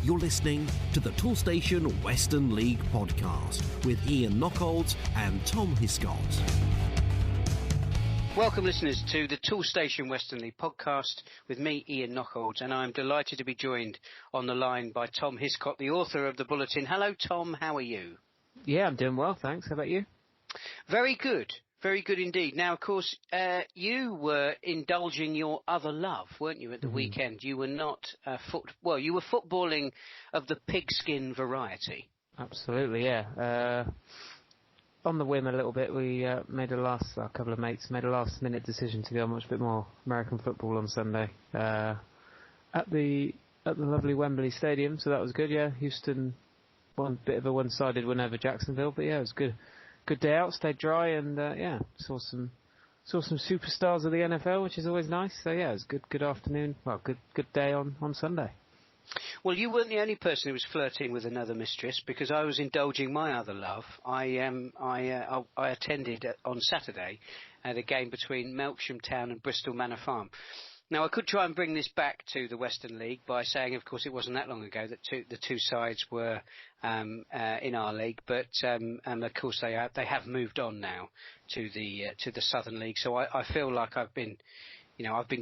You're listening to the Toolstation Western League podcast with Ian Knockholds and Tom Hiscott. Welcome, listeners, to the Toolstation Western League podcast with me, Ian Knockholds, and I'm delighted to be joined on the line by Tom Hiscott, the author of the Bulletin. Hello, Tom. How are you? Yeah, I'm doing well, thanks. How about you? Very good. Very good indeed. Now, of course, you were indulging your other love, weren't you, at the weekend? You were not you were footballing of the pigskin variety. Absolutely, yeah. On the whim a little bit, we a couple of mates made a last-minute decision to go and watch a bit more American football on Sunday at the lovely Wembley Stadium. So that was good. Yeah, Houston won a bit of a one-sided win over Jacksonville, but yeah, it was good. Good day out, stayed dry, and saw some superstars of the NFL, which is always nice. So yeah, it was good afternoon. Well, good day on Sunday. Well, you weren't the only person who was flirting with another mistress, because I was indulging my other love. I attended on Saturday at a game between Melksham Town and Bristol Manor Farm. Now, I could try and bring this back to the Western League by saying, of course, it wasn't that long ago that the two sides were in our league, but of course they have moved on now to the Southern League. So I feel like I've been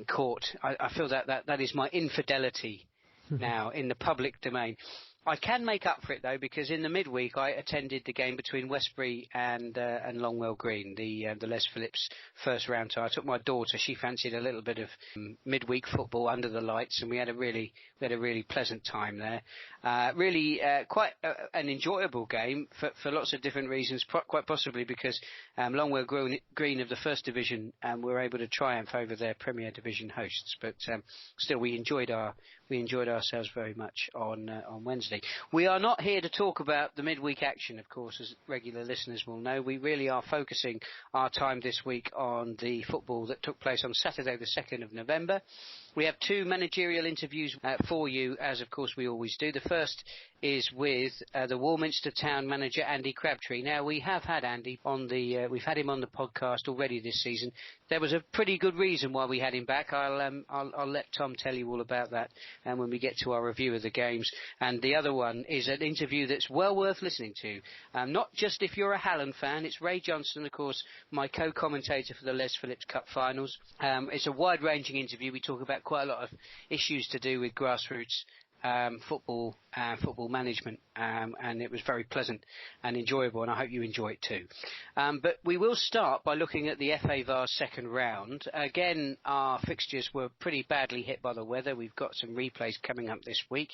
caught. I feel that is my infidelity now in the public domain. I can make up for it, though, because in the midweek I attended the game between Westbury and Longwell Green, the Les Phillips first round tie. I took my daughter; she fancied a little bit of midweek football under the lights, and we had a really pleasant time there. Quite an enjoyable game for lots of different reasons. Quite possibly because Longwell Green of the First Division were able to triumph over their Premier Division hosts, but still we enjoyed ourselves very much on Wednesday. We are not here to talk about the midweek action, of course, as regular listeners will know. We really are focusing our time this week on the football that took place on Saturday the 2nd of November. We have two managerial interviews for you, as of course we always do. The first is with the Warminster Town manager, Andy Crabtree. Now, we have had Andy we've had him on the podcast already this season. There was a pretty good reason why we had him back. I'll let Tom tell you all about that when we get to our review of the games. And the other one is an interview that's well worth listening to. Not just if you're a Hallen fan. It's Ray Johnstone, of course, my co-commentator for the Les Phillips Cup finals. It's a wide-ranging interview. We talk about quite a lot of issues to do with grassroots football management, and it was very pleasant and enjoyable, and I hope you enjoy it too. But we will start by looking at the FA Vase second round. Again, our fixtures were pretty badly hit by the weather. We've got some replays coming up this week,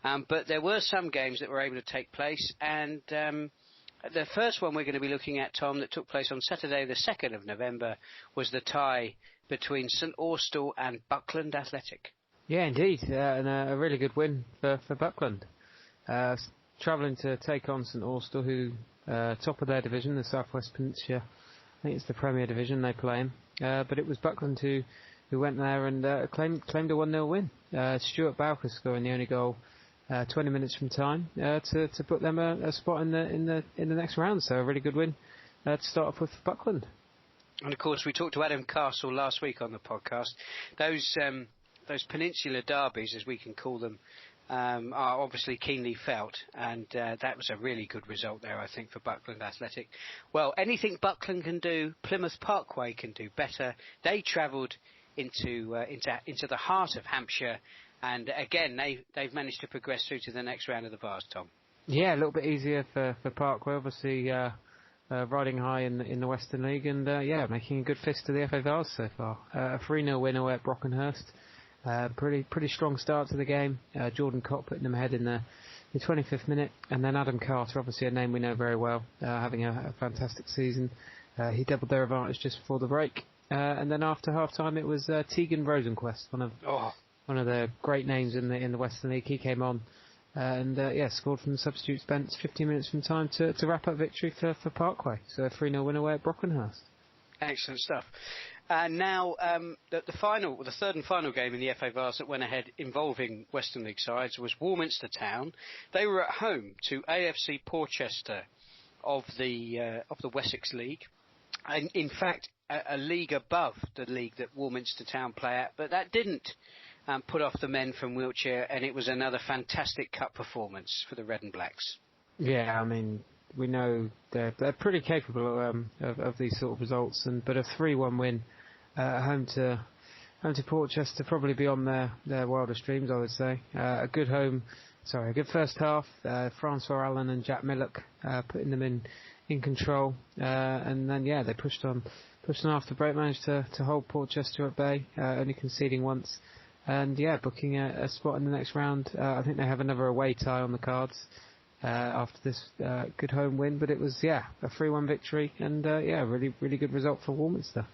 but there were some games that were able to take place, and the first one we're going to be looking at, Tom, that took place on Saturday the 2nd of November was the tie between St Austell and Buckland Athletic. Yeah, indeed, and a really good win for Buckland. Travelling to take on St Austell, who top of their division, the South West Peninsula. I think it's the Premier Division they play in. But it was Buckland who went there and claimed a 1-0 win. Stuart Bowker scoring the only goal 20 minutes from time to put them a spot in the next round. So a really good win to start off with for Buckland. And of course, we talked to Adam Castle last week on the podcast. Those peninsular derbies, as we can call them, are obviously keenly felt, and that was a really good result there, I think, for Buckland Athletic. Well, anything Buckland can do, Plymouth Parkway can do better. They travelled into the heart of Hampshire, and again they've managed to progress through to the next round of the Vase, Tom. Yeah, a little bit easier for Parkway, obviously riding high in the Western League, and making a good fist to the FA Vase so far. A 3-0 win away at Brockenhurst. Pretty strong start to the game. Jordan Cott putting them ahead in the 25th minute, and then Adam Carter, obviously a name we know very well, having a fantastic season. He doubled their advantage just before the break, and then after half time it was Tegan Rosenquist, one of the great names in the Western League. He came on and scored from the substitutes bench 15 minutes from time to wrap up victory for Parkway. So a 3-0 win away at Brockenhurst. Excellent stuff. And now the third and final game in the FA Vase that went ahead involving Western League sides was Warminster Town. They were at home to AFC Porchester of the Wessex League, and in fact a league above the league that Warminster Town play at. But that didn't put off the men from Wiltshire, and it was another fantastic cup performance for the Red and Blacks. Yeah, I mean, we know they're pretty capable of these sort of results, but a 3-1 win home to Portchester, probably beyond their wildest dreams, I would say. A good first half. Francois Allen and Jack Millock putting them in control, and then they pushed on after break, managed to hold Portchester at bay, only conceding once, and booking a spot in the next round. I think they have another away tie on the cards after this good home win, but it was a 3-1 victory, and really good result for Warminster.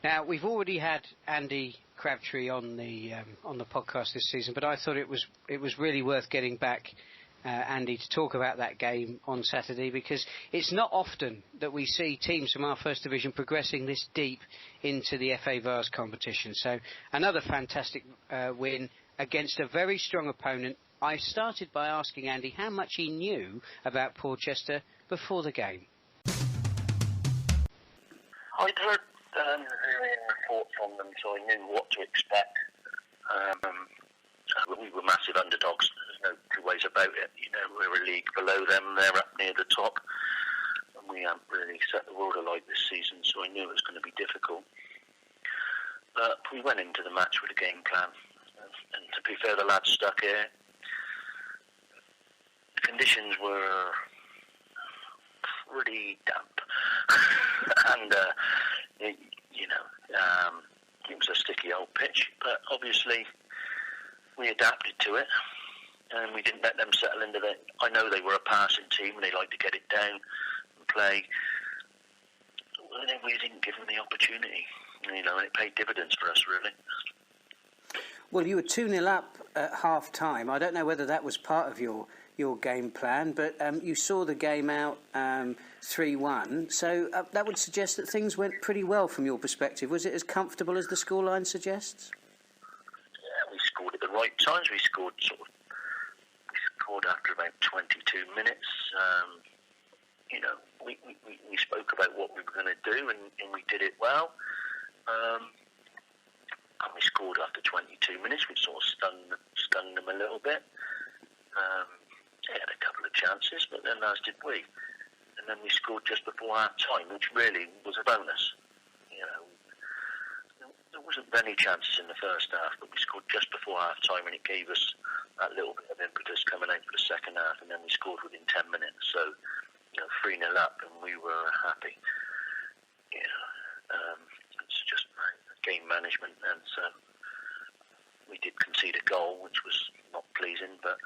Now, we've already had Andy Crabtree on the podcast this season, but I thought it was really worth getting back Andy to talk about that game on Saturday, because it's not often that we see teams from our First Division progressing this deep into the FA Vase competition. So another fantastic win against a very strong opponent. I started by asking Andy how much he knew about Portchester before the game. I'd heard varying reports on them, so I knew what to expect. We were massive underdogs. There's no two ways about it. We're a league below them. They're up near the top, and we haven't really set the world alight this season, so I knew it was going to be difficult. But we went into the match with a game plan, and to be fair, the lads stuck here. The conditions were pretty damp, and it was a sticky old pitch. But obviously, we adapted to it, and we didn't let them settle into it. I know they were a passing team, and they like to get it down and play. We didn't give them the opportunity, and it paid dividends for us, really. Well, you were 2-0 up at half-time. I don't know whether that was part of your game plan, but you saw the game out 3-1. So that would suggest that things went pretty well from your perspective. Was it as comfortable as the scoreline suggests? Yeah, we scored at the right times. We scored after about 22 minutes. We spoke about what we were going to do, and we did it well. And we scored after 22 minutes. We sort of stunned them a little bit. They had a couple of chances, but then as did we. And then we scored just before half-time, which really was a bonus. There wasn't many chances in the first half, but we scored just before half-time, and it gave us that little bit of impetus coming out for the second half, and then we scored within 10 minutes. So, 3-0 up, and we were happy. It's just game management, and so we did concede a goal, which was not pleasing, but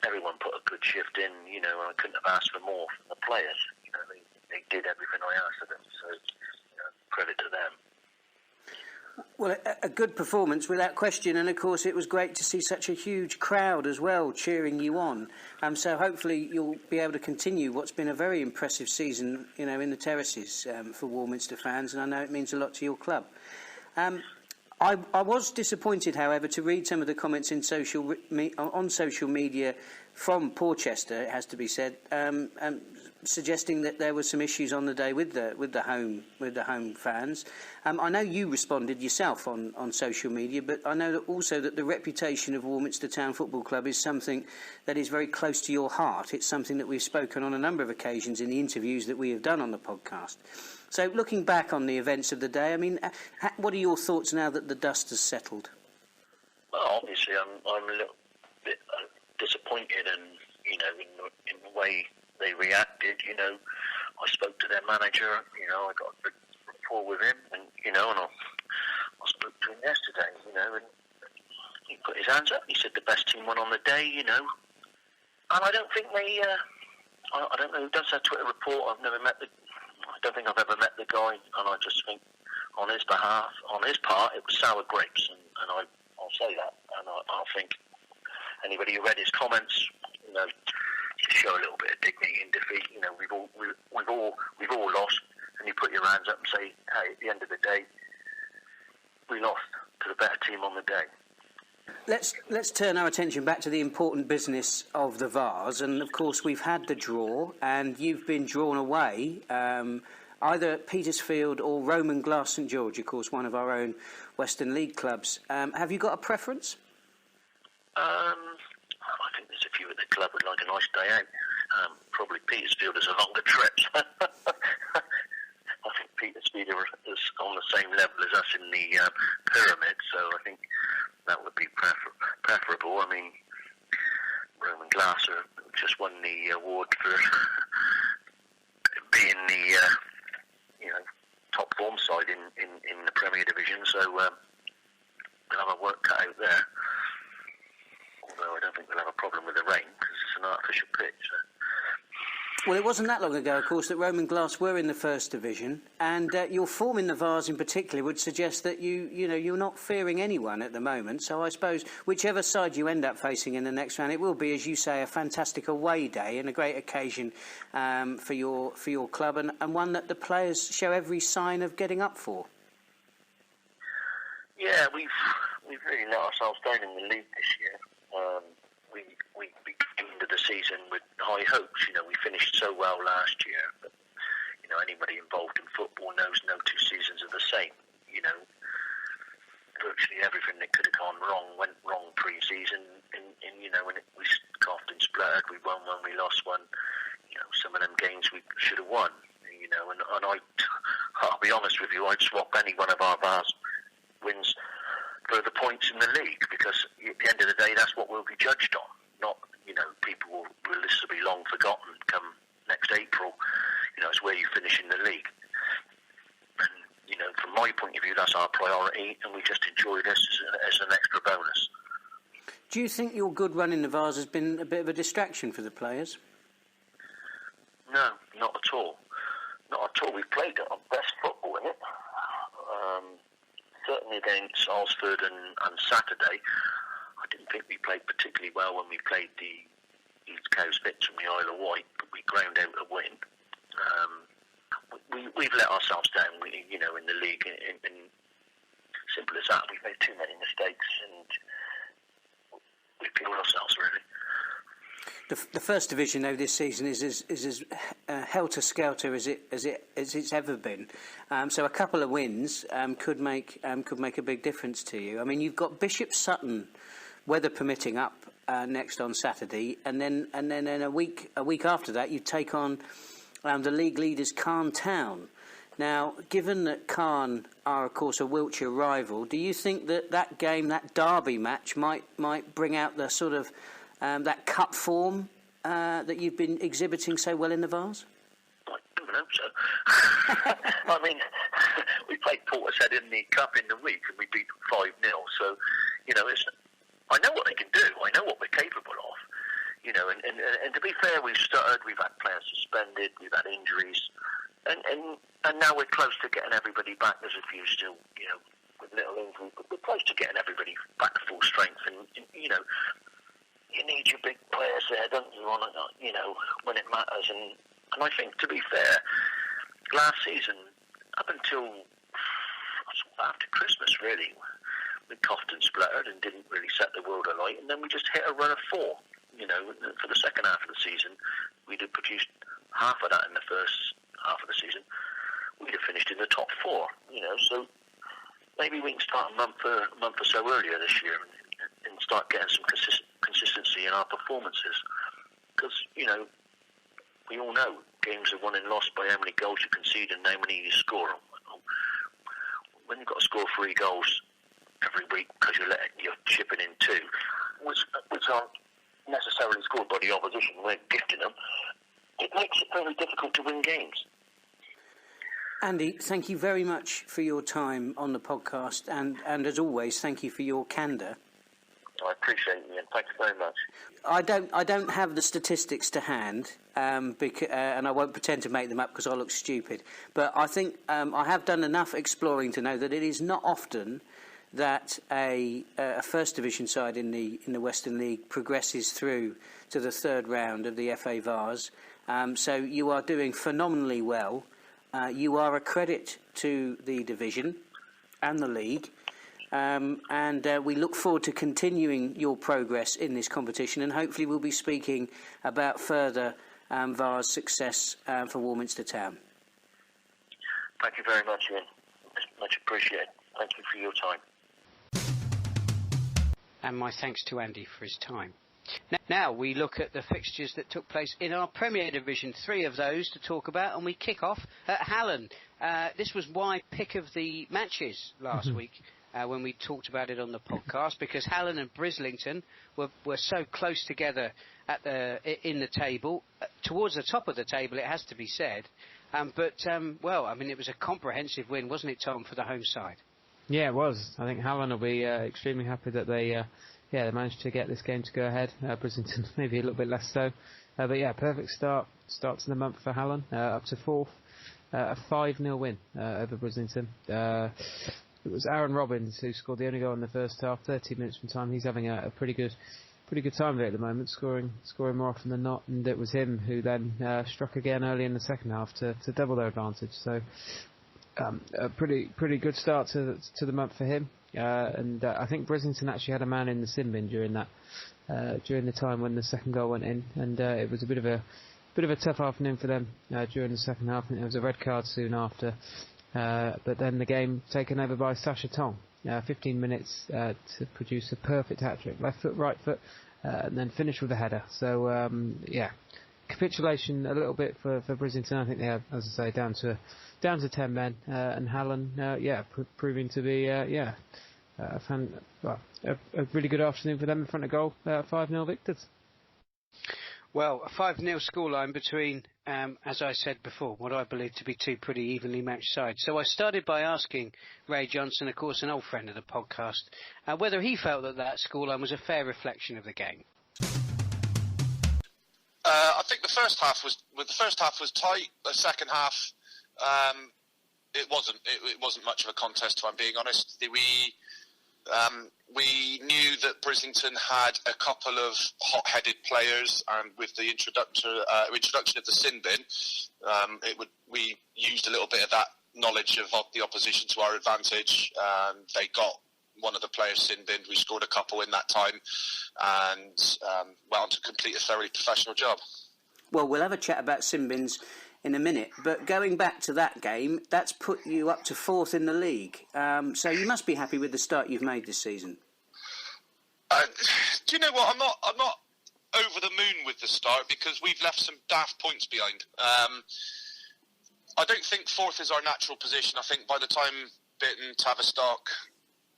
everyone put a good shift in. I couldn't have asked for more from the players. They did everything I asked of them, so credit to them. Well, a good performance without question, and of course it was great to see such a huge crowd as well cheering you on. So hopefully you'll be able to continue what's been a very impressive season, in the terraces for Warminster fans, and I know it means a lot to your club. I was disappointed, however, to read some of the comments on social media from Portchester, it has to be said, suggesting that there were some issues on the day with the home fans. I know you responded yourself on social media, but I know that the reputation of Warminster Town Football Club is something that is very close to your heart. It's something that we've spoken on a number of occasions in the interviews that we have done on the podcast. So, looking back on the events of the day, I mean, what are your thoughts now that the dust has settled? Well, obviously, I'm a little bit disappointed, and in the way they reacted. I spoke to their manager. I got a good rapport with him, and I spoke to him yesterday. And he put his hands up. He said the best team won on the day. And I don't think they. I don't know who does that Twitter report. I don't think I've ever met the guy, and I just think on his part, it was sour grapes, and I'll say that. And I think anybody who read his comments, show a little bit of dignity in defeat. We've all lost, and you put your hands up and say, hey, at the end of the day, we lost to the better team on the day. Let's turn our attention back to the important business of the Vase, and of course we've had the draw, and you've been drawn away either Petersfield or Roman Glass St George, of course, one of our own Western League clubs. Have you got a preference? I think there's a few at the club would like a nice day out. Probably Petersfield is a longer trip. I think Petersfield is on the same level as us in the pyramid, so I think that would be preferable. I mean, Roman Glass just won the award for being the top form side in the Premier Division, so we'll have a work cut out there. Although I don't think we'll have a problem with the rain because it's an artificial pitch. So. Well, it wasn't that long ago, of course, that Roman Glass were in the First Division, and your form in the Vase in particular would suggest that you're not fearing anyone at the moment. So I suppose whichever side you end up facing in the next round, it will be, as you say, a fantastic away day and a great occasion for your club, and one that the players show every sign of getting up for. Yeah, we've really let ourselves down in the league this year. We came into the season with high hopes. We finished so well last year, but anybody involved in football knows no two seasons are the same. Virtually everything that could have gone wrong went wrong pre-season, and when we coughed and spluttered, we won one, we lost one. Some of them games we should have won. And I'll be honest with you, I'd swap any one of our Vase wins for the points in the league, because at the end of the day, that's what we'll be judged on. Not, people will this will be long forgotten come next April. It's where you finish in the league. And, from my point of view, that's our priority, and we just enjoy this as an extra bonus. Do you think your good run in the Vase has been a bit of a distraction for the players? No, not at all. Not at all. We've played our best football in it. Certainly against Alsford and Saturday, I didn't think we played particularly well when we played the East Coast Vits from the Isle of Wight, but we ground out a win. We've let ourselves down, in the league, and simple as that. We've made too many mistakes, and we've killed ourselves, really. The First Division, though, this season is as helter-skelter as it's ever been. So a couple of wins could make a big difference to you. I mean, you've got Bishop Sutton, weather permitting, up next on Saturday, and then in a week after that, you take on the league leaders Cairn Town. Now, given that Cairn are, of course, a Wiltshire rival, do you think that game, that derby match, might bring out the sort of that cup form that you've been exhibiting so well in the Vase? I don't hope so. I mean, we played Portishead in the cup in the week, and we beat them 5-0. So, I know what they can do. I know what we're capable of. And to be fair, we've stuttered. We've had players suspended. We've had injuries, and now we're close to getting everybody back. There's a few still, with little injuries, but we're close to getting everybody back to full strength. And you need your big players there, don't you? When it matters. And I think, to be fair, last season, up until after Christmas, really, we coughed and spluttered and didn't really set the world alight. And then we just hit a run of 4. For the second half of the season, we'd have produced half of that in the first half of the season. We'd have finished in the top 4. So maybe we can start a month or so earlier this year and start getting some consistency in our performances. Because, we all know games are won and lost by how many goals you concede and how many you score. When you've got to score 3 goals every week because you're chipping in 2, which aren't necessarily scored by the opposition, we're gifting them, it makes it very difficult to win games. Andy, thank you very much for your time on the podcast, and as always, thank you for your candour. I appreciate it, Ian. Thank you very much. I don't have the statistics to hand, and I won't pretend to make them up because I look stupid. But I think I have done enough exploring to know that it is not often that a First Division side in the Western League progresses through to the third round of the FA Vase. So you are doing phenomenally well. You are a credit to the division and the league. And we look forward to continuing your progress in this competition, and hopefully we'll be speaking about further Vase success for Warminster Town. Thank you very much, Ian. It's much appreciated. Thank you for your time. And my thanks to Andy for his time. Now we look at the fixtures that took place in our Premier Division, 3 of those to talk about, and we kick off at Hallen. This was my pick of the matches last week when we talked about it on the podcast, because Hallen and Brislington were so close together in the table, towards the top of the table, it has to be said. Well, I mean, it was a comprehensive win, wasn't it, Tom, for the home side? Yeah, it was. I think Hallen will be extremely happy that they managed to get this game to go ahead. Brislington maybe a little bit less so. But yeah, perfect start to the month for Hallen, up to 4th. A 5-0 win over Brislington. It was Aaron Robbins who scored the only goal in the first half, 30 minutes from time. He's having a pretty good time of it at the moment, scoring more often than not. And it was him who then struck again early in the second half to double their advantage. So a pretty good start to the month for him. I think Brislington actually had a man in the sin bin during the time when the second goal went in, and it was a bit of a tough afternoon for them during the second half. And there was a red card soon after, but then the game taken over by Sasha Tong. 15 minutes to produce a perfect hat-trick, left foot, right foot, and then finish with a header. So capitulation a little bit for Brislington. I think they have, as I say, down to 10 men, and Hallen, proving to be a really good afternoon for them in front of goal. 5-0 victors. Well, a 5-0 scoreline between, as I said before, what I believe to be 2 pretty evenly matched sides. So I started by asking Ray Johnson, of course, an old friend of the podcast, whether he felt that scoreline was a fair reflection of the game. I think the first half was tight. The second half, it wasn't much of a contest, if I'm being honest. We knew that Brislington had a couple of hot-headed players, and with the introduction of the sin bin, we used a little bit of that knowledge of the opposition to our advantage. They got one of the players sin binned. We scored a couple in that time, and went on to complete a thoroughly professional job. Well, we'll have a chat about sin bins in a minute, but going back to that game, that's put you up to 4th in the league. So you must be happy with the start you've made this season. Do you know what? I'm not over the moon with the start, because we've left some daft points behind. I don't think 4th is our natural position. I think by the time Bitton, Tavistock,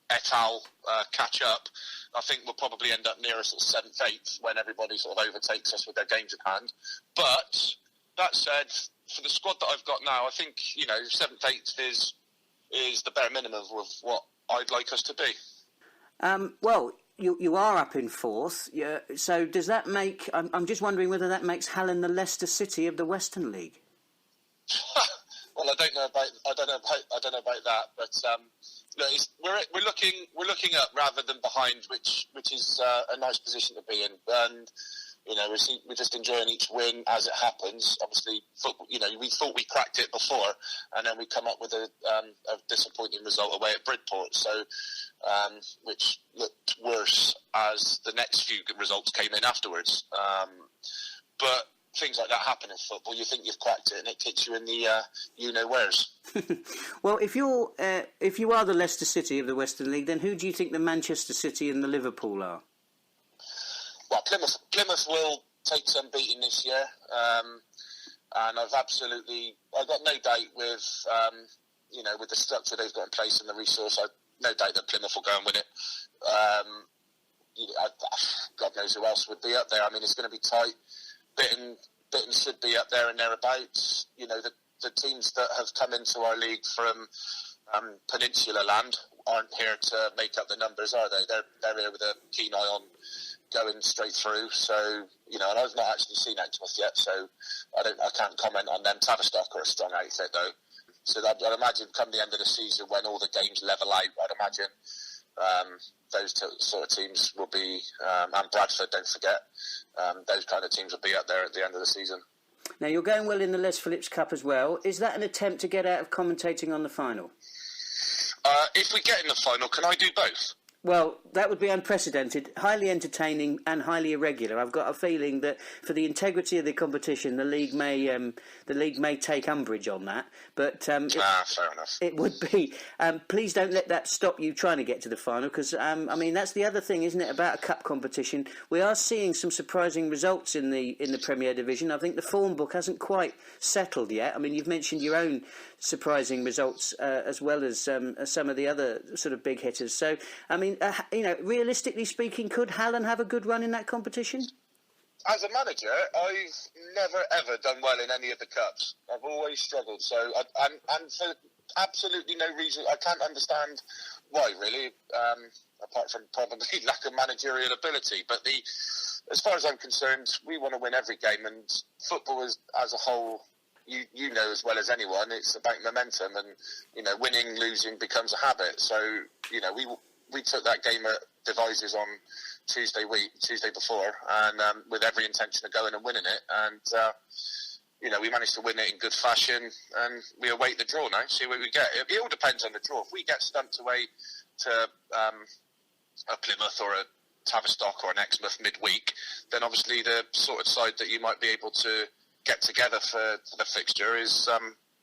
et al. Catch up, I think we'll probably end up near a sort of 7th, 8th when everybody sort of overtakes us with their games in hand. But that said, for the squad that I've got now, I think 7th, 8th is the bare minimum of what I'd like us to be. Well, you are up in 4th. Yeah, so does that make? I'm just wondering whether that makes Hallen the Leicester City of the Western League. Well, I don't know about that, but we're looking up rather than behind, which is a nice position to be in. And we're just enjoying each win as it happens. Obviously, football, we thought we cracked it before, and then we come up with a disappointing result away at Bridport. So, which looked worse as the next few good results came in afterwards. But things like that happen in football. You think you've cracked it, and it kicks you in the you-know-wheres. Well, if you are the Leicester City of the Western League, then who do you think the Manchester City and the Liverpool are? Well, Plymouth will take some beating this year, and I've got no doubt with with the structure they've got in place and the resource. I've no doubt that Plymouth will go and win it. God knows who else would be up there. I mean, it's going to be tight. Bitton should be up there and thereabouts. The teams that have come into our league from Peninsula land aren't here to make up the numbers, are they? They're here with a keen eye on going straight through. So, and I've not actually seen Exmouth yet, so I can't comment on them. Tavistock are a strong outfit, though. So I'd imagine come the end of the season, when all the games level out, I'd imagine those sort of teams will be, and Bradford, don't forget, those kind of teams will be up there at the end of the season. Now, you're going well in the Les Phillips Cup as well. Is that an attempt to get out of commentating on the final? If we get in the final, can I do both? Well, that would be unprecedented, highly entertaining and highly irregular. I've got a feeling that for the integrity of the competition, the league may take umbrage on that. But fair enough. It would be. Please don't let that stop you trying to get to the final, because that's the other thing, isn't it, about a cup competition? We are seeing some surprising results in the Premier Division. I think the form book hasn't quite settled yet. I mean, you've mentioned your own surprising results as well as some of the other sort of big hitters. So, realistically speaking, could Hallen have a good run in that competition? As a manager, I've never ever done well in any of the cups. I've always struggled. So, and for absolutely no reason, I can't understand why, really, apart from probably lack of managerial ability. But as far as I'm concerned, we want to win every game, and football as a whole, you know as well as anyone, it's about momentum, and winning, losing becomes a habit. So we took that game at Devices on Tuesday before, and with every intention of going and winning it, and we managed to win it in good fashion, and we await the draw now, see what we get. It all depends on the draw. If we get stumped away to a Plymouth or a Tavistock or an Exmouth midweek, then obviously the sort of side that you might be able to get together for the fixture is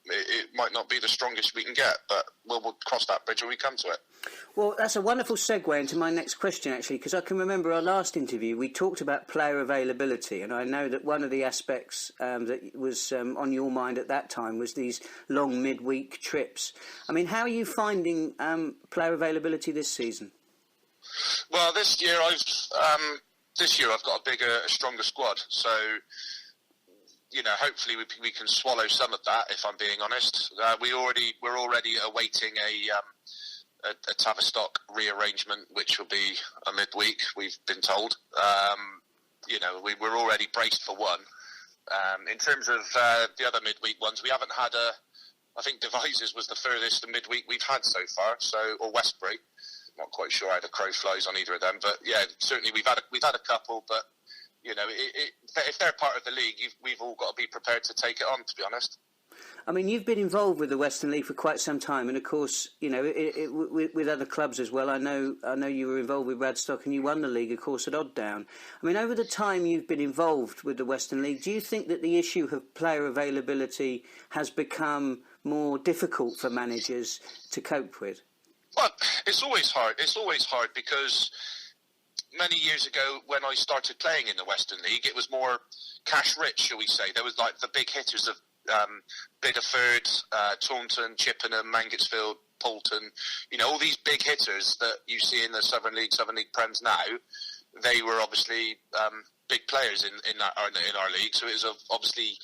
it might not be the strongest we can get, but we'll cross that bridge when we come to it. Well, that's a wonderful segue into my next question, actually, because I can remember our last interview, we talked about player availability, and I know that one of the aspects that was on your mind at that time was these long midweek trips. I mean, how are you finding player availability this season? Well, this year I've got a stronger squad, so hopefully we can swallow some of that. If I'm being honest, we're already awaiting a Tavistock rearrangement, which will be a midweek. We've been told. We're already braced for one. In terms of the other midweek ones, we haven't had I think Devices was the furthest midweek we've had so far. Or Westbury. Not quite sure how the crow flies on either of them, but yeah, certainly we've had a couple, but. If they're part of the league, we've all got to be prepared to take it on, to be honest. I mean, you've been involved with the Western League for quite some time, and of course, with other clubs as well. I know you were involved with Radstock, and you won the league, of course, at Odd Down. I mean, over the time you've been involved with the Western League, do you think that the issue of player availability has become more difficult for managers to cope with? Well, it's always hard. It's always hard because many years ago, when I started playing in the Western League, it was more cash-rich, shall we say. There was like the big hitters of Bideford, Taunton, Chippenham, Mangotsfield, Poulton. All these big hitters that you see in the Southern League Prems now. They were obviously big players in our league. So it was obviously,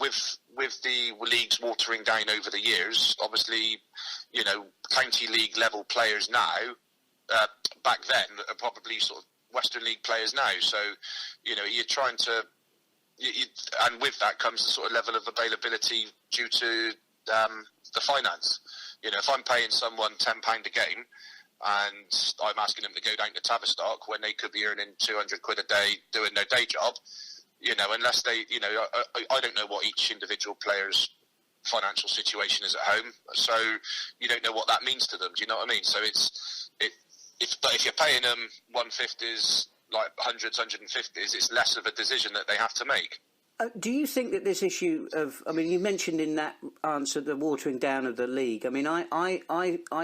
with the leagues watering down over the years, obviously, county league level players now. Back then are probably sort of Western League players now. So, you're trying to, and with that comes the sort of level of availability due to the finance. If I'm paying someone £10 a game and I'm asking them to go down to Tavistock when they could be earning £200 a day doing their day job, unless they, I don't know what each individual player's financial situation is at home. So you don't know what that means to them. Do you know what I mean? So But if you're paying them 150s, like 150s, it's less of a decision that they have to make. Do you think that this issue of, you mentioned in that answer the watering down of the league. I mean, I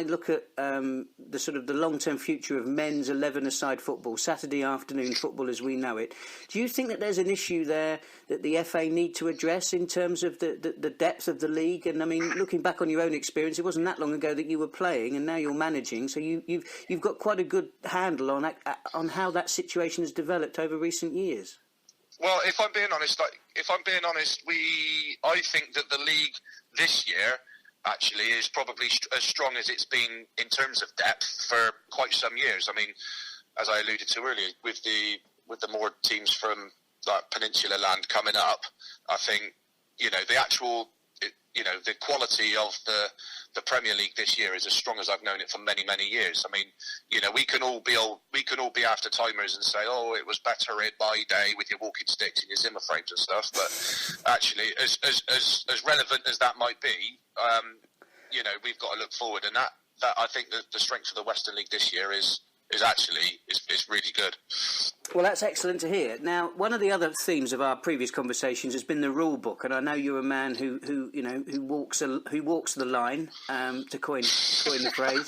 look at the sort of the long-term future of men's 11-a-side football, Saturday afternoon football as we know it. Do you think that there's an issue there that the FA need to address in terms of the depth of the league? And looking back on your own experience, it wasn't that long ago that you were playing, and now you're managing, so you've got quite a good handle on how that situation has developed over recent years. Well, if I'm being honest, I think that the league this year actually is probably as strong as it's been in terms of depth for quite some years. I mean, as I alluded to earlier, with the more teams from like Peninsula land coming up, I think the quality of the Premier League this year is as strong as I've known it for many, many years. I mean, we can all be after timers and say, oh, it was better in my day with your walking sticks and your Zimmer frames and stuff. But actually, as relevant as that might be, we've got to look forward, and I think that the strength of the Western League this year is really good. Well, that's excellent to hear. Now, one of the other themes of our previous conversations has been the rule book, and I know you're a man who walks the line, to coin the phrase.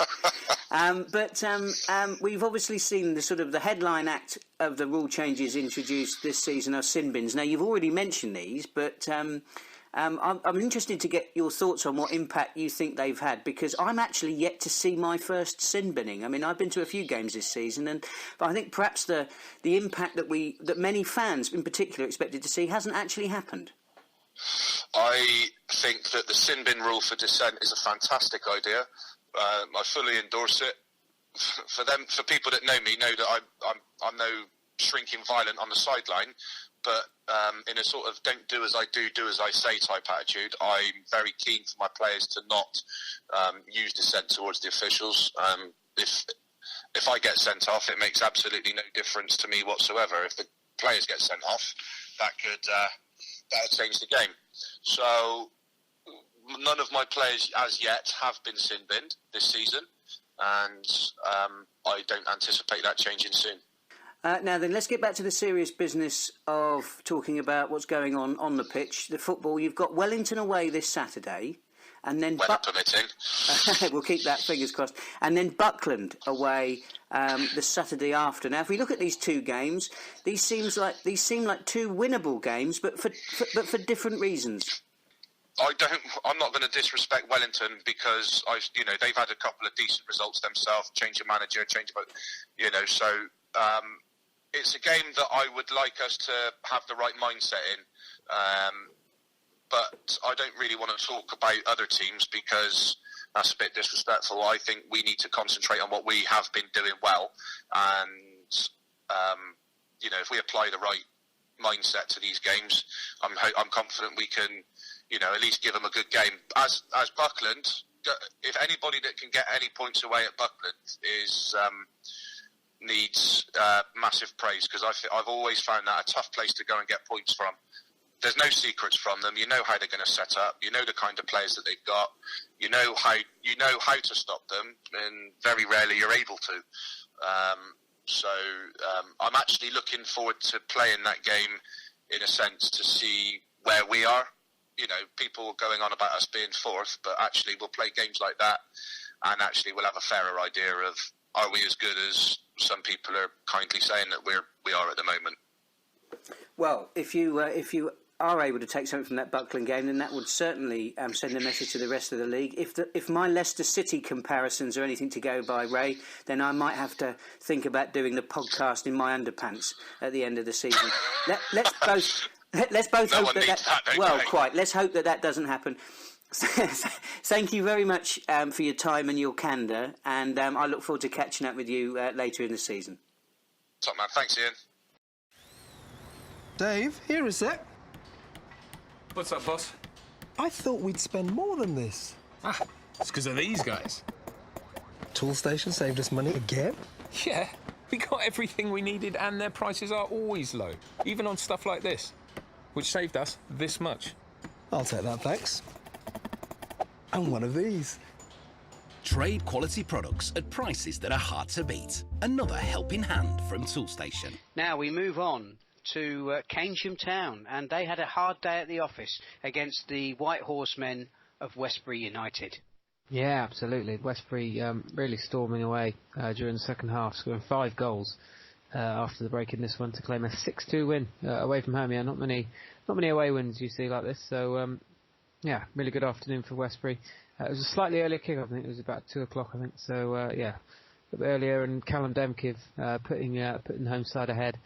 But we've obviously seen the headline act of the rule changes introduced this season are sin bins. Now, you've already mentioned these, but I'm interested to get your thoughts on what impact you think they've had, because I'm actually yet to see my first sin binning. I mean, I've been to a few games this season, but I think perhaps the impact that many fans in particular expected to see hasn't actually happened. I think that the sin bin rule for dissent is a fantastic idea. I fully endorse it. For people that know me, know that I'm no shrinking violent on the sideline. But in a sort of don't do as I do as I say type attitude, I'm very keen for my players to not use dissent towards the officials. If I get sent off, it makes absolutely no difference to me whatsoever. If the players get sent off, that'll change the game. So none of my players as yet have been sin binned this season, and I don't anticipate that changing soon. Now then, let's get back to the serious business of talking about what's going on the pitch, the football. You've got Wellington away this Saturday, and then weather permitting. We'll keep that, fingers crossed. And then Buckland away the Saturday after. Now, if we look at these two games, these seem like two winnable games, but for different reasons. I'm not going to disrespect Wellington because they've had a couple of decent results themselves. Change of manager, so. It's a game that I would like us to have the right mindset in, but I don't really want to talk about other teams because that's a bit disrespectful. I think we need to concentrate on what we have been doing well, and if we apply the right mindset to these games, I'm confident we can, at least give them a good game. As Buckland, if anybody that can get any points away at Buckland needs massive praise, because I've always found that a tough place to go and get points from. There's no secrets from them. You know how they're going to set up. You know the kind of players that they've got. You know how to stop them, and very rarely you're able to. So I'm actually looking forward to playing that game in a sense to see where we are. People going on about us being fourth, but actually we'll play games like that, and actually we'll have a fairer idea of, are we as good as some people are kindly saying that we are at the moment. Well, if you are able to take something from that Buckland game, then that would certainly send a message to the rest of the league. If my Leicester City comparisons are anything to go by, Ray, then I might have to think about doing the podcast in my underpants at the end of the season. Let's both hope that. Let's hope that doesn't happen. Thank you very much for your time and your candour, and I look forward to catching up with you later in the season. Top man, thanks, Ian. Dave, here a sec. What's up, boss? I thought we'd spend more than this. It's because of these guys. Toolstation saved us money again? Yeah, we got everything we needed and their prices are always low, even on stuff like this, which saved us this much. I'll take that, thanks. And one of these. Trade quality products at prices that are hard to beat. Another helping hand from Toolstation. Now we move on to Keynsham Town, and they had a hard day at the office against the White Horsemen of Westbury United. Yeah, absolutely. Westbury really storming away during the second half, scoring 5 goals after the break in this one to claim a 6-2 win away from home. Yeah, not many away wins you see like this. So yeah, really good afternoon for Westbury. It was a slightly earlier kick-off. I think it was about 2 o'clock. I think so. Yeah, a bit earlier, and Callum Demkiv putting the home side ahead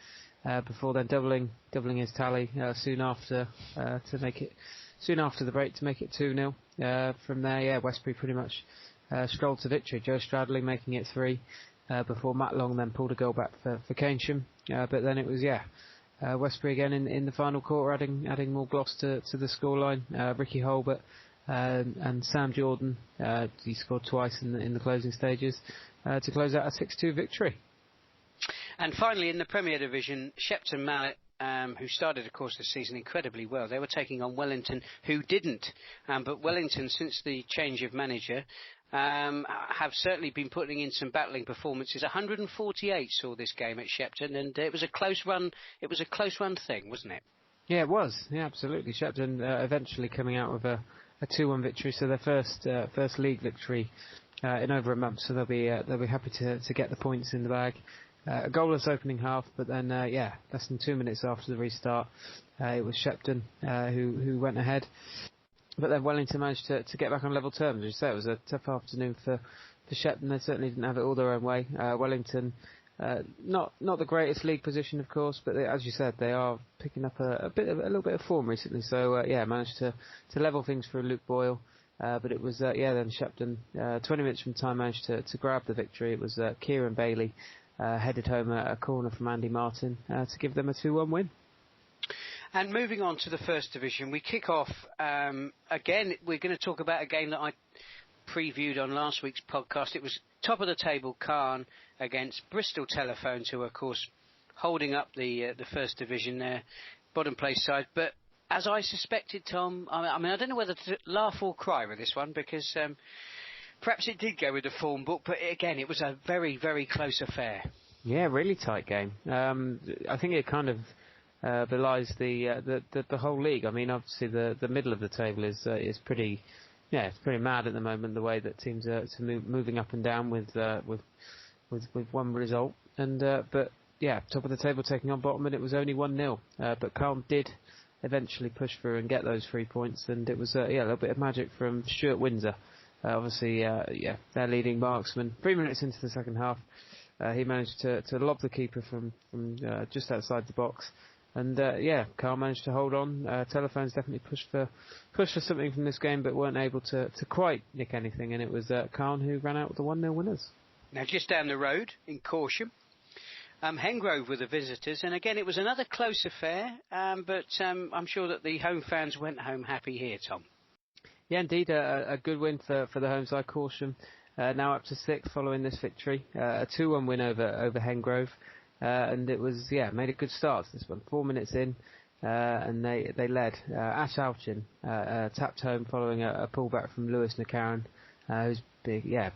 before then doubling his tally soon after the break to make it 2-0. From there, yeah, Westbury pretty much strolled to victory. Joe Stradley making it 3 before Matt Long then pulled a goal back for Keynsham. But then it was Westbury again in the final quarter, adding more gloss to the scoreline. Ricky Holbert and Sam Jordan, he scored twice in the closing stages to close out a 6-2 victory. And finally, in the Premier Division, Shepton Mallet, who started, of course, this season incredibly well. They were taking on Wellington, who didn't. But Wellington, since the change of manager, have certainly been putting in some battling performances. 148 saw this game at Shepton, and it was a close run. It was a close run thing, wasn't it? Yeah, it was. Yeah, absolutely. Shepton eventually coming out with a 2-1 victory, so their first league victory in over a month. So they'll be happy to get the points in the bag. A goalless opening half, but then less than 2 minutes after the restart, it was Shepton who went ahead. But then Wellington managed to get back on level terms. As you say, it was a tough afternoon for Shepton. They certainly didn't have it all their own way. Wellington, not the greatest league position, of course, but as you said, they are picking up a little bit of form recently. So managed to level things for Luke Boyle. But it was then Shepton 20 minutes from time managed to grab the victory. It was Kieran Bailey headed home a corner from Andy Martin to give them a 2-1 win. And moving on to the First Division, we kick off again. We're going to talk about a game that I previewed on last week's podcast. It was top of the table Cairn against Bristol Telephones, who are of course holding up the First Division there, bottom place side. But as I suspected, Tom, I mean I don't know whether to laugh or cry with this one, because perhaps it did go with the form book, but again it was a very, very close affair. Yeah, really tight game. I think it kind of belies the whole league. I mean, obviously the middle of the table is pretty, it's pretty mad at the moment, the way that teams are moving up and down with one result. And but top of the table taking on bottom, and it was only 1-0. But Cairn did eventually push through and get those 3 points, and it was a little bit of magic from Stuart Windsor. Obviously, their leading marksman. 3 minutes into the second half, he managed to lob the keeper from just outside the box. And Cairn managed to hold on. Telephones definitely pushed for something from this game, but weren't able to quite nick anything. And it was Cairn who ran out with the 1-0 winners. Now just down the road in Corsham, Hengrove were the visitors, and again it was another close affair. But I'm sure that the home fans went home happy here, Tom. Yeah, indeed, a good win for the home side. Corsham now up to 6th following this victory. A 2-1 win over Hengrove. And it was, made a good start to this one. 4 minutes in, and they led. Ash Alchin tapped home following a pullback from Lewis Nakaran, who's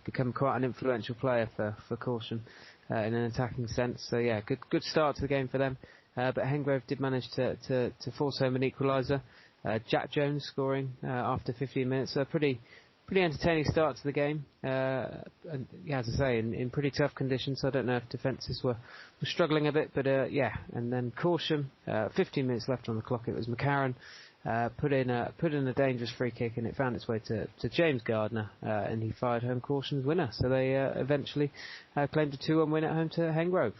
become quite an influential player for Corsham in an attacking sense. So good start to the game for them. But Hengrove did manage to force home an equaliser. Jack Jones scoring after 15 minutes. So pretty entertaining start to the game. And as I say, in pretty tough conditions. So I don't know if defences were struggling a bit, but And then Corsham, 15 minutes left on the clock. It was McCarran put in a dangerous free kick, and it found its way to James Gardner, and he fired home Corsham's winner. So they eventually claimed a 2-1 win at home to Hengrove.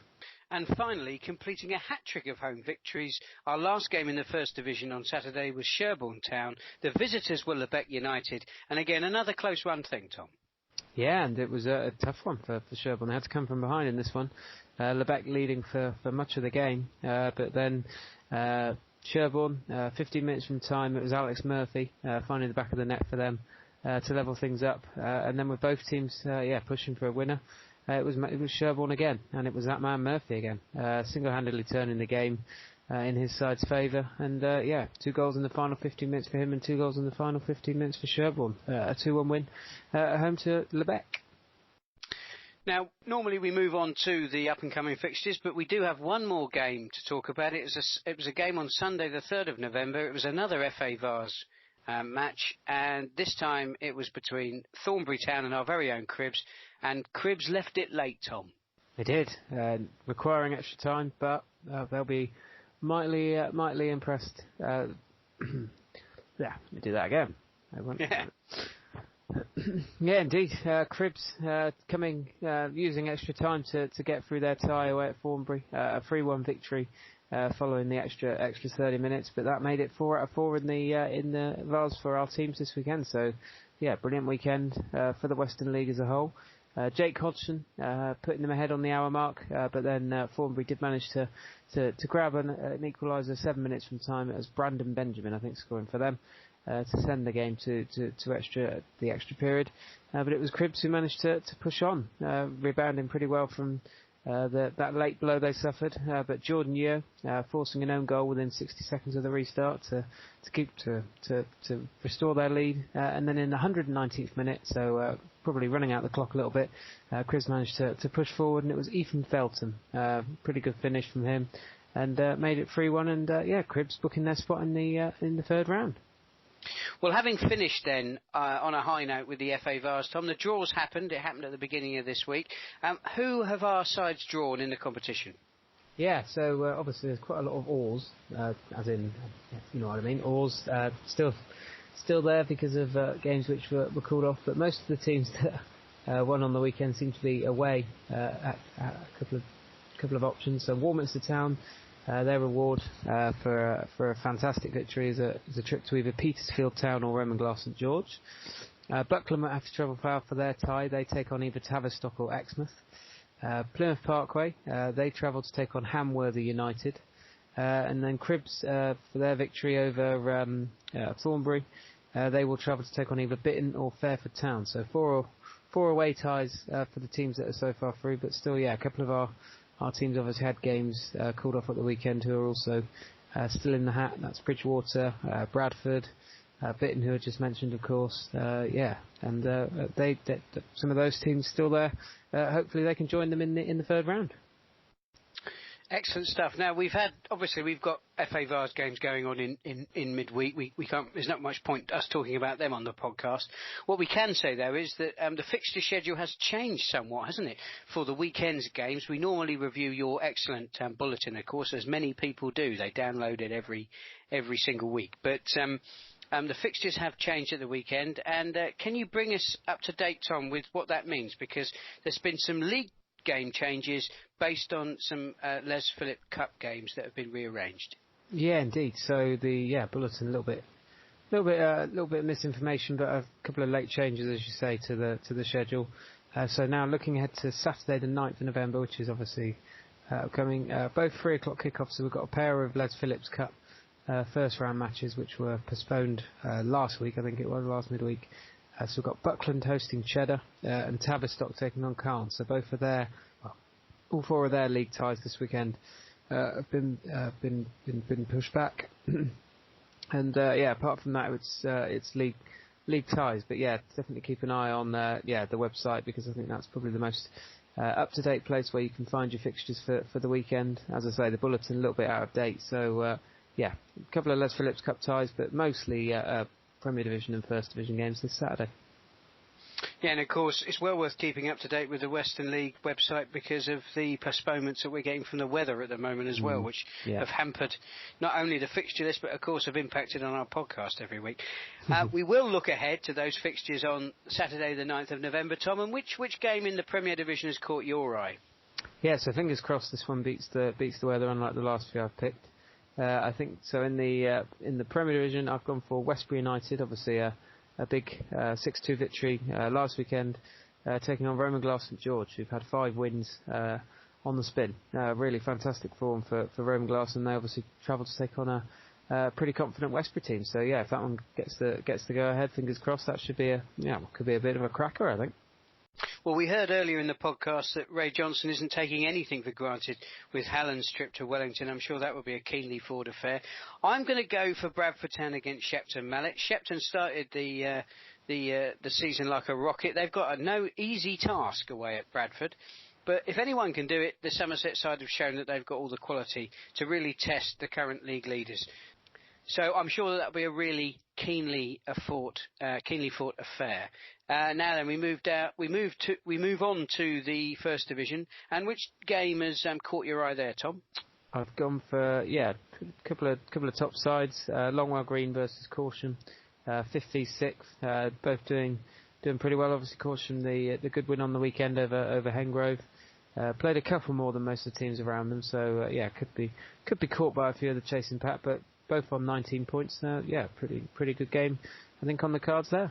And finally, completing a hat-trick of home victories, our last game in the First Division on Saturday was Sherborne Town. The visitors were Lebec United, and again, another close-run thing, Tom. Yeah, and it was a tough one for Sherborne. They had to come from behind in this one. Lebec leading for much of the game, but then Sherborne, 15 minutes from time, it was Alex Murphy finding the back of the net for them to level things up. And then with both teams pushing for a winner, it was Sherborne again, and it was that man Murphy again, single-handedly turning the game in his side's favour. And 2 goals in the final 15 minutes for him, and 2 goals in the final 15 minutes for Sherborne. A 2-1 win at home to Lebec. Now, normally we move on to the up-and-coming fixtures, but we do have one more game to talk about. It was a game on Sunday, the 3rd of November. It was another FA Vase match, and this time it was between Thornbury Town and our very own Cribs, and Cribs left it late, Tom. They did, requiring extra time, but they'll be mightily impressed. Let me do that again. Yeah, indeed. Cribs coming, using extra time to get through their tie away at Thornbury. A 3-1 victory following the extra 30 minutes, but that made it 4 out of 4 in the Vase for our teams this weekend. So, brilliant weekend for the Western League as a whole. Jake Hodgson putting them ahead on the hour mark, but then Thornbury did manage to grab an equaliser 7 minutes from time. It was Brandon Benjamin, I think, scoring for them to send the game to the extra period. But it was Cribs who managed to push on, rebounding pretty well from that late blow they suffered. But Jordan Yeo forcing an own goal within 60 seconds of the restart to restore their lead. And then in the 119th minute, so probably running out the clock a little bit, Cribs managed to push forward, and it was Ethan Felton. Pretty good finish from him, and made it 3-1. And Cribs booking their spot in the third round. Well, having finished then on a high note with the FA Vase, Tom, the draws happened. It happened at the beginning of this week. Who have our sides drawn in the competition? Yeah, so obviously there's quite a lot of oars, as in, you know what I mean, oars still there because of games which were called off, but most of the teams that won on the weekend seem to be away at a couple of options. So Warminster Town, their reward for a fantastic victory is a trip to either Petersfield Town or Roman Glass St George. Buckland might have to travel far for their tie. They take on either Tavistock or Exmouth. Plymouth Parkway, they travel to take on Hamworthy United. And then Cribs, for their victory over Thornbury, they will travel to take on either Bitton or Fairford Town. So four away ties for the teams that are so far through, but still, a couple of our teams obviously had games called off at the weekend who are also still in the hat. That's Bridgewater, Bradford, Bitton, who I just mentioned, of course. And they some of those teams still there. Hopefully they can join them in the third round. Excellent stuff. Now we've got FA Vase games going on in midweek. We can't. There's not much point us talking about them on the podcast. What we can say though is that the fixture schedule has changed somewhat, hasn't it? For the weekend's games, we normally review your excellent bulletin, of course, as many people do. They download it every single week, but. The fixtures have changed at the weekend, and can you bring us up to date, Tom, with what that means? Because there's been some league game changes based on some Les Philip Cup games that have been rearranged. Yeah, indeed. So the bulletin a little bit of misinformation, but a couple of late changes, as you say, to the schedule. So now looking ahead to Saturday the 9th of November, which is obviously coming, both 3 o'clock kickoffs. So we've got a pair of Les Phillips Cup first round matches which were postponed last week, I think it was, last midweek. So we've got Buckland hosting Cheddar and Tavistock taking on Cairns. So all 4 of their league ties this weekend have been pushed back. And apart from that, it's league ties. But definitely keep an eye on the website, because I think that's probably the most up-to-date place where you can find your fixtures for the weekend. As I say, the bulletin a little bit out of date, so a couple of Les Phillips Cup ties, but mostly Premier Division and First Division games this Saturday. Yeah, and of course it's well worth keeping up to date with the Western League website because of the postponements that we're getting from the weather at the moment as well, which have hampered not only the fixture list, but of course have impacted on our podcast every week. We will look ahead to those fixtures on Saturday the 9th of November, Tom, and which game in the Premier Division has caught your eye? Yeah, so fingers crossed this one beats the weather, unlike the last few I've picked. I think so. In the Premier Division, I've gone for Westbury United, obviously a big 6-2 victory last weekend, taking on Roman Glass St George, who've had 5 wins on the spin. Really fantastic form for Roman Glass, and they obviously travel to take on a pretty confident Westbury team. So if that one gets the go ahead, fingers crossed, that should be could be a bit of a cracker, I think. Well, we heard earlier in the podcast that Ray Johnson isn't taking anything for granted with Hallen's trip to Wellington. I'm sure that will be a keenly fought affair. I'm going to go for Bradford Town against Shepton Mallet. Shepton started the season like a rocket. They've got no easy task away at Bradford. But if anyone can do it, the Somerset side have shown that they've got all the quality to really test the current league leaders. So I'm sure that'll be a really keenly fought affair. Now then, we move on to the First Division. And which game has caught your eye there, Tom? I've gone for a couple of top sides. Longwell Green versus Caution, 5v6, both doing pretty well. Obviously, Caution the good win on the weekend over Hengrove. Played a couple more than most of the teams around them, so could be caught by a few of the chasing pack, but both on 19 points. Pretty good game, I think, on the cards there.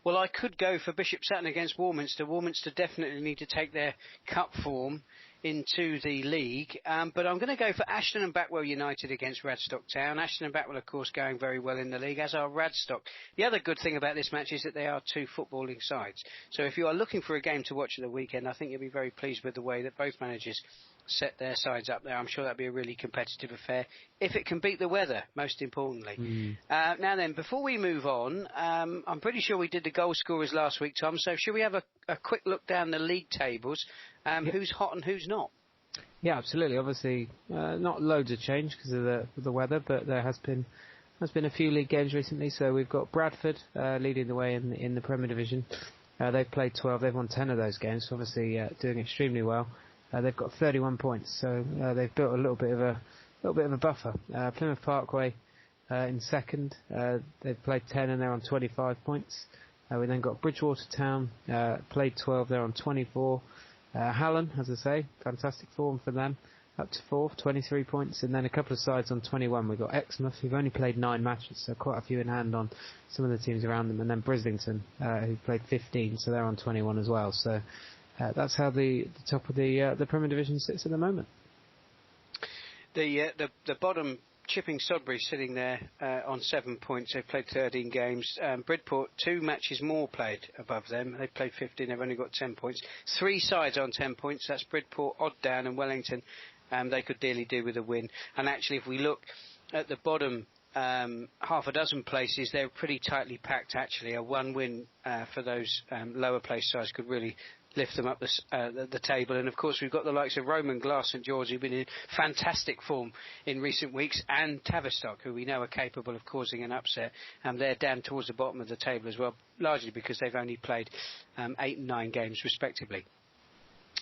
Well, I could go for Bishop Sutton against Warminster. Warminster definitely need to take their cup form into the league, but I'm going to go for Ashton and Backwell United against Radstock Town. Ashton and Backwell, of course, going very well in the league, as are Radstock. The other good thing about this match is that they are 2 footballing sides. So if you are looking for a game to watch at the weekend, I think you'll be very pleased with the way that both managers set their sides up there. I'm sure that'll be a really competitive affair, if it can beat the weather, most importantly. Now then, before we move on, I'm pretty sure we did the goal scorers last week, Tom, so should we have a quick look down the league tables, who's hot and who's not? Yeah, absolutely. Obviously, not loads of change because of the weather, but there has been a few league games recently. So we've got Bradford leading the way in the Premier Division. They've played 12. They've won 10 of those games. So obviously, doing extremely well. They've got 31 points. So they've built a little bit of a buffer. Plymouth Parkway in second. They've played 10 and they're on 25 points. We then got Bridgewater Town, played 12. They're on 24. Hallen, as I say, fantastic form for them, up to 4th, 23 points, and then a couple of sides on 21. We've got Exmouth, who've only played 9 matches, so quite a few in hand on some of the teams around them, and then Brislington, who played 15, so they're on 21 as well. So that's how the top of the Premier Division sits at the moment. The bottom, Chipping Sodbury, sitting there on 7 points. They've played 13 games. Bridport, 2 matches more played above them. They've played 15. They've only got 10 points. 3 sides on 10 points. That's Bridport, Odddown and Wellington. They could dearly do with a win. And actually, if we look at the bottom half a dozen places, they're pretty tightly packed, actually. A 1 win for those lower place sides could really lift them up the table. And of course we've got the likes of Roman Glass St George, who've been in fantastic form in recent weeks, and Tavistock, who we know are capable of causing an upset, and they're down towards the bottom of the table as well, largely because they've only played 8 and 9 games respectively.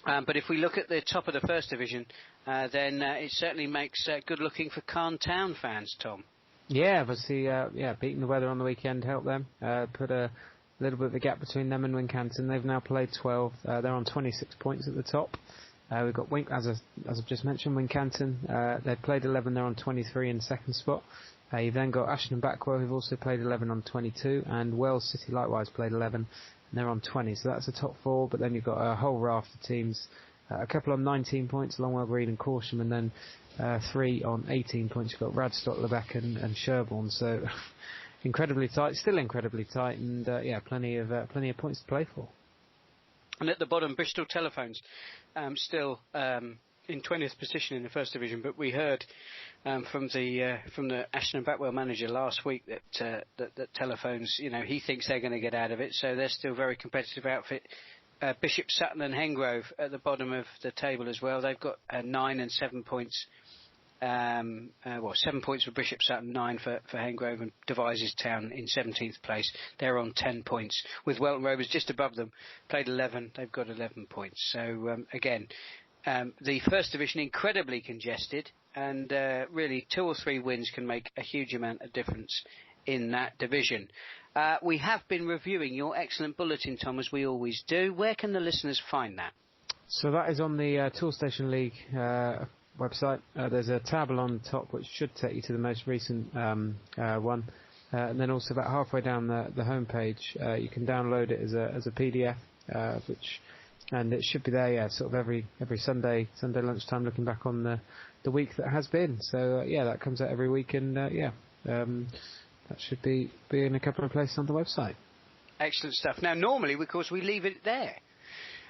But if we look at the top of the First Division, then it certainly makes good looking for Cairn Town fans, Tom. Yeah, obviously, beating the weather on the weekend helped them, put a little bit of a gap between them and Wincanton. They've now played 12. They're on 26 points at the top. We've got as I've just mentioned, Wincanton. They've played 11. They're on 23 in second spot. You've then got Ashton and Backwell, who've also played 11 on 22, and Wells City likewise played 11, and they're on 20. So that's the top 4. But then you've got a whole raft of teams. A couple on 19 points, Longwell Green and Corsham, and then 3 on 18 points. You've got Radstock, Lebec and Sherborne. So incredibly tight, still incredibly tight, and plenty of points to play for. And at the bottom, Bristol Telephones still in 20th position in the First Division. But we heard from the Ashton and Backwell manager last week that Telephones, he thinks they're going to get out of it. So they're still a very competitive outfit. Bishop Sutton and Hengrove at the bottom of the table as well. They've got 9 and 7 points. 7 points for Bishop Sutton, 9 for Hengrove, and Devizes Town in 17th place. They're on 10 points, with Welton Rovers just above them, played 11. They've got 11 points. So again, the First Division incredibly congested, and really 2 or 3 wins can make a huge amount of difference in that division. We have been reviewing your excellent bulletin, Tom, as we always do. Where can the listeners find that? So that is on the Toolstation League website. There's a tab along the top which should take you to the most recent one, and then also about halfway down the homepage you can download it as a PDF, and it should be there, sort of every Sunday lunchtime, looking back on the week that has been. So that comes out every week, and that should be in a couple of places on the website. Excellent stuff. Now, normally, of course, we leave it there.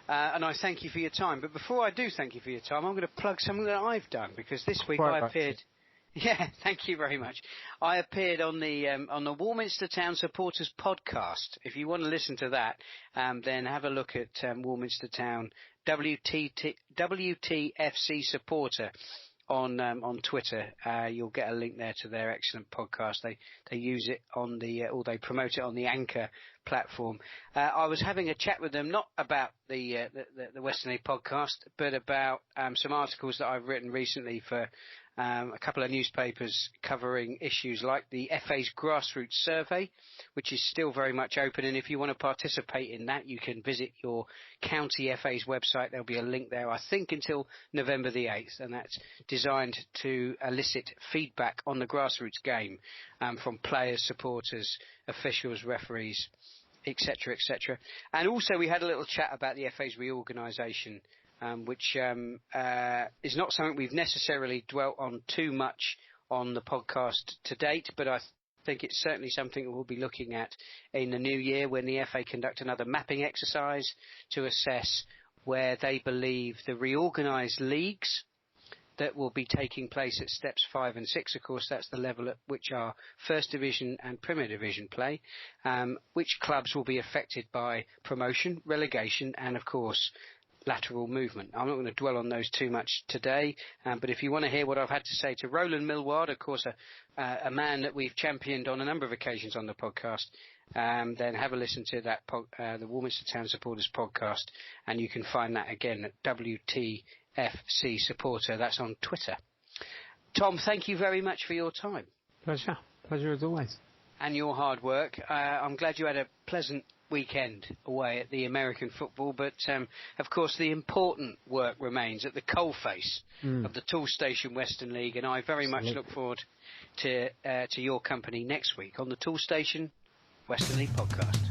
And I thank you for your time. But before I do thank you for your time, I'm going to plug something that I've done, because this week I appeared... Yeah, thank you very much. I appeared on the Warminster Town Supporters podcast. If you want to listen to that, then have a look at Warminster Town WTFC Supporter on Twitter. You'll get a link there to their excellent podcast. They use it on or they promote it on the Anchor platform. I was having a chat with them, not about the Western League podcast, but about some articles that I've written recently for a couple of newspapers covering issues like the FA's grassroots survey, which is still very much open. And if you want to participate in that, you can visit your county FA's website. There'll be a link there, I think, until November the 8th. And that's designed to elicit feedback on the grassroots game from players, supporters, officials, referees, etc., etc. And also we had a little chat about the FA's reorganisation, which is not something we've necessarily dwelt on too much on the podcast to date, but I think it's certainly something that we'll be looking at in the new year when the FA conduct another mapping exercise to assess where they believe the reorganised leagues that will be taking place at steps 5 and 6. Of course, that's the level at which our First Division and Premier Division play. Which clubs will be affected by promotion, relegation, and of course lateral movement. I'm not going to dwell on those too much today, but if you want to hear what I've had to say to Roland Millward, of course a man that we've championed on a number of occasions on the podcast, then have a listen to that the Warminster Town Supporters podcast, and you can find that again at WTFC Supporter. That's on Twitter. Tom, thank you very much for your time. Pleasure as always. And your hard work. I'm glad you had a pleasant weekend away at the American football, but of course the important work remains at the coalface of the Toolstation Western League, and I very much look forward to your company next week on the Toolstation Western League podcast.